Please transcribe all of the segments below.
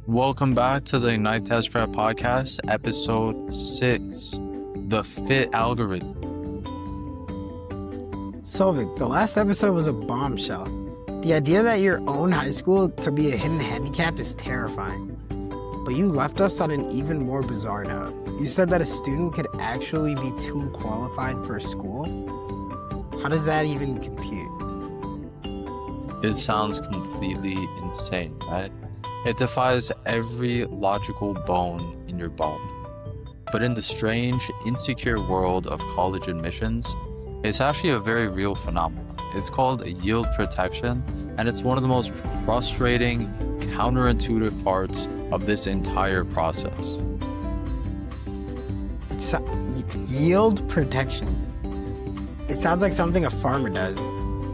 Welcome back to the Ignite Test Prep Podcast, episode 6, the fit algorithm. So, Vic, the last episode was a bombshell. The idea that your own high school could be a hidden handicap is terrifying. But you left us on an even more bizarre note. You said that a student could actually be too qualified for a school? How does that even compute? It sounds completely insane, right? It defies every logical bone in your body. But in the strange, insecure world of college admissions, it's actually a very real phenomenon. It's called yield protection, and it's one of the most frustrating, counterintuitive parts of this entire process. Yield protection. It sounds like something a farmer does.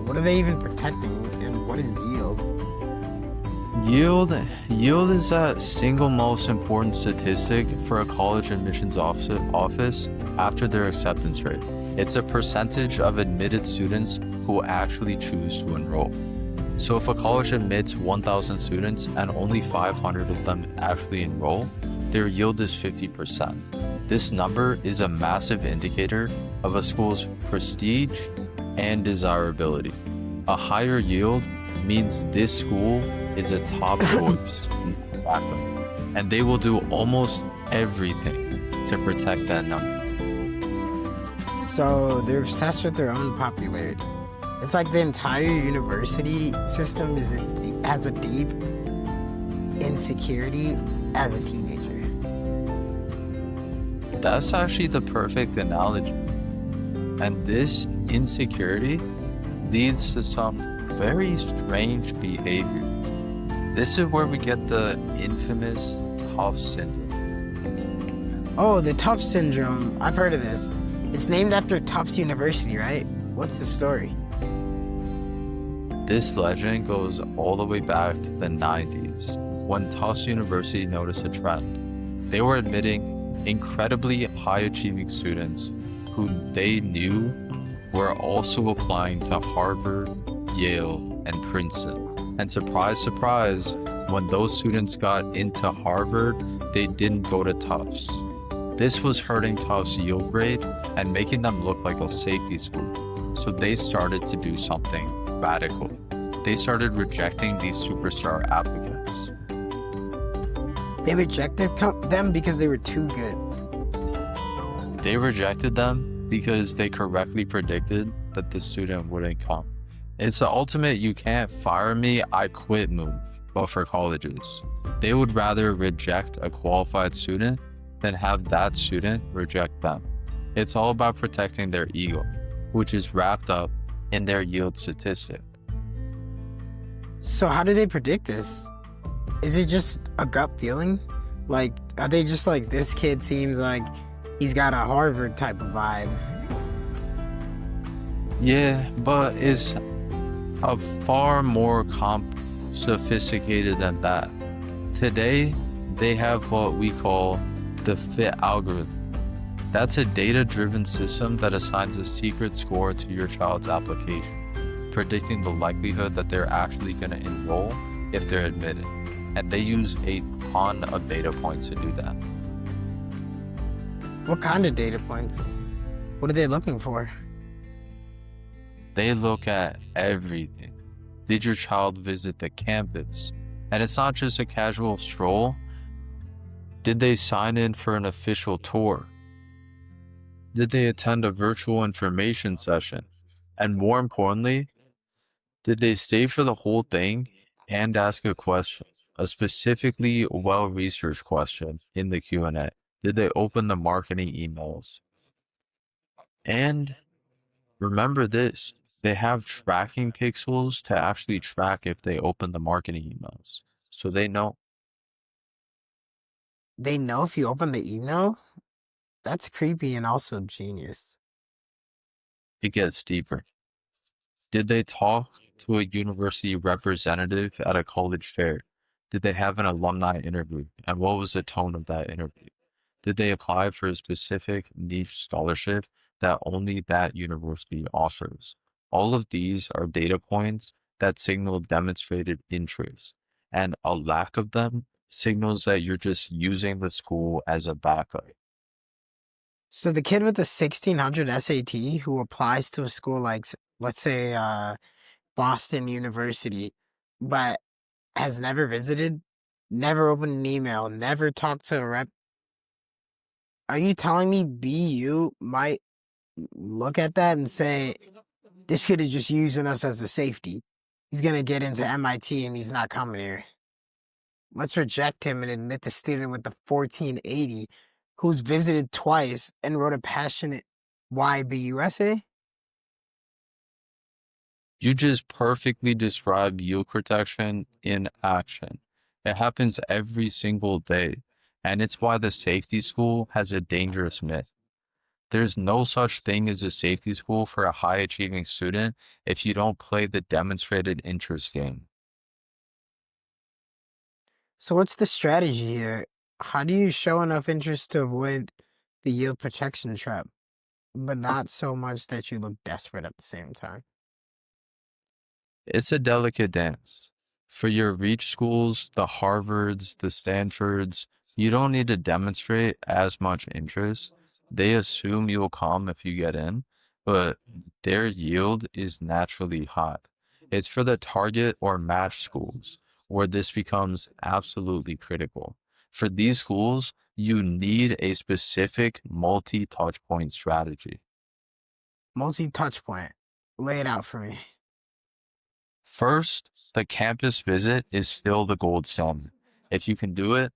What are they even protecting, and what is yield? Yield is that single most important statistic for a college admissions office after their acceptance rate. It's a percentage of admitted students who actually choose to enroll. So if a college admits 1,000 students and only 500 of them actually enroll, their yield is 50%. This number is a massive indicator of a school's prestige and desirability. A higher yield means this school is a top choice in backup, and they will do almost everything to protect that number. So they're obsessed with their own popularity. It's like the entire university system has a deep insecurity as a teenager. That's actually the perfect analogy. And this insecurity leads to some very strange behavior. This is where we get the infamous Tufts syndrome. Oh, the Tufts syndrome. I've heard of this. It's named after Tufts University, right? What's the story? This legend goes all the way back to the 90s, when Tufts University noticed a trend. They were admitting incredibly high-achieving students who they knew were also applying to Harvard, Yale, and Princeton. And surprise, surprise, when those students got into Harvard, they didn't go to Tufts. This was hurting Tufts' yield grade and making them look like a safety school. So they started to do something radical. They started rejecting these superstar applicants. They rejected them because they were too good. They rejected them because they correctly predicted that the student wouldn't come. It's the ultimate "you can't fire me, I quit" move, but for colleges. They would rather reject a qualified student than have that student reject them. It's all about protecting their ego, which is wrapped up in their yield statistic. So how do they predict this? Is it just a gut feeling? Like, are they just like, this kid seems like he's got a Harvard type of vibe? Yeah, but it's a far more sophisticated than that. Today, they have what we call the fit algorithm. That's a data-driven system that assigns a secret score to your child's application, predicting the likelihood that they're actually going to enroll if they're admitted. And they use a ton of data points to do that. What kind of data points? What are they looking for? They look at everything. Did your child visit the campus? And it's not just a casual stroll. Did they sign in for an official tour? Did they attend a virtual information session? And more importantly, did they stay for the whole thing and ask a question, a specifically well-researched question in the Q&A? Did they open the marketing emails? And remember this, they have tracking pixels to actually track if they open the marketing emails. So they know. They know if you open the email? That's creepy and also genius. It gets deeper. Did they talk to a university representative at a college fair? Did they have an alumni interview? And what was the tone of that interview? Did they apply for a specific niche scholarship that only that university offers? All of these are data points that signal demonstrated interest, and a lack of them Signals that you're just using the school as a backup. So the kid with the 1600 SAT who applies to a school like, let's say, Boston University, but has never visited, never opened an email, never talked to a rep. Are you telling me BU might look at that and say, this kid is just using us as a safety? He's going to get into MIT and he's not coming here. Let's reject him and admit the student with the 1480 who's visited twice and wrote a passionate YBU essay? You just perfectly describe yield protection in action. It happens every single day, and it's why the safety school has a dangerous myth. There's no such thing as a safety school for a high achieving student if you don't play the demonstrated interest game. So what's the strategy here? How do you show enough interest to avoid the yield protection trap, but not so much that you look desperate at the same time? It's a delicate dance. For your reach schools, the Harvards, the Stanfords, you don't need to demonstrate as much interest. They assume you'll come if you get in, but their yield is naturally high. It's for the target or match schools where this becomes absolutely critical. For these schools, you need a specific multi-touch point strategy. Multi-touch point. Lay it out for me. First, the campus visit is still the gold standard. If you can do it,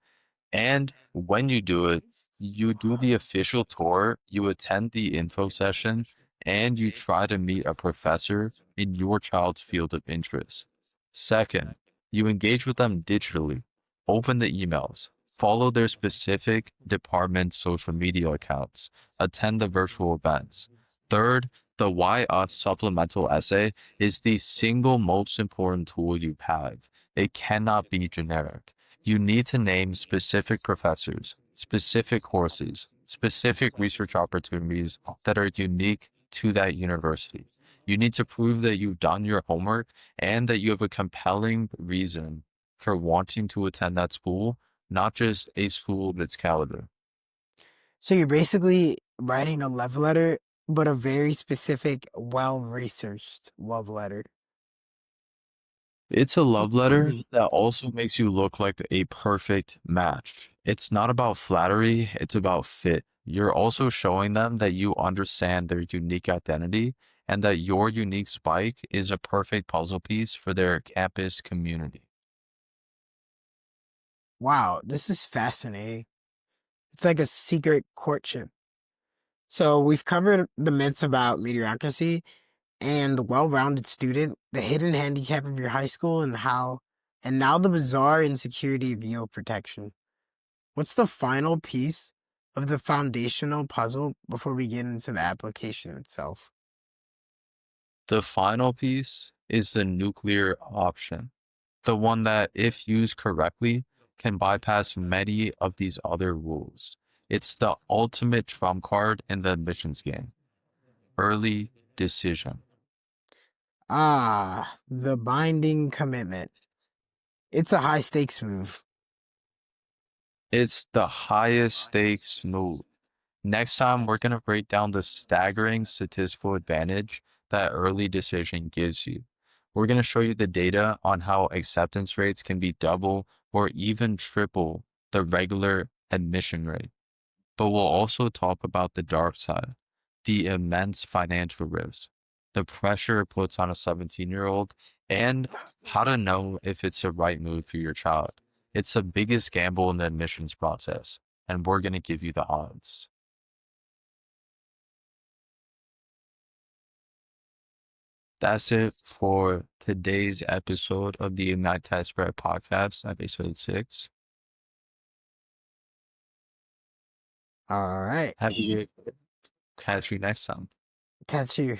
and when you do it, you do the official tour, you attend the info session, and you try to meet a professor in your child's field of interest. Second, you engage with them digitally, open the emails, follow their specific department social media accounts, attend the virtual events. Third, the Why Us supplemental essay is the single most important tool you have. It cannot be generic. You need to name specific professors, specific courses, specific research opportunities that are unique to that university. You need to prove that you've done your homework and that you have a compelling reason for wanting to attend that school, not just a school of its caliber. So you're basically writing a love letter, but a very specific, well-researched love letter. It's a love letter that also makes you look like a perfect match. It's not about flattery, it's about fit. You're also showing them that you understand their unique identity and that your unique spike is a perfect puzzle piece for their campus community. Wow, this is fascinating. It's like a secret courtship. So we've covered the myths about mediocrity and the well-rounded student, the hidden handicap of your high school, and now the bizarre insecurity of yield protection. What's the final piece of the foundational puzzle before we get into the application itself? The final piece is the nuclear option, the one that, if used correctly, can bypass many of these other rules. It's the ultimate trump card in the admissions game. Early decision. Ah, the binding commitment. It's a high stakes move. It's the highest stakes move. Next time, we're going to break down the staggering statistical advantage that early decision gives you. We're going to show you the data on how acceptance rates can be double or even triple the regular admission rate. But we'll also talk about the dark side, the immense financial risk, the pressure it puts on a 17-year-old, and how to know if it's the right move for your child. It's the biggest gamble in the admissions process, and we're going to give you the odds. That's it for today's episode of the Ignite Test Spread podcast, episode 6. All right. Have you catch you next time. Catch you.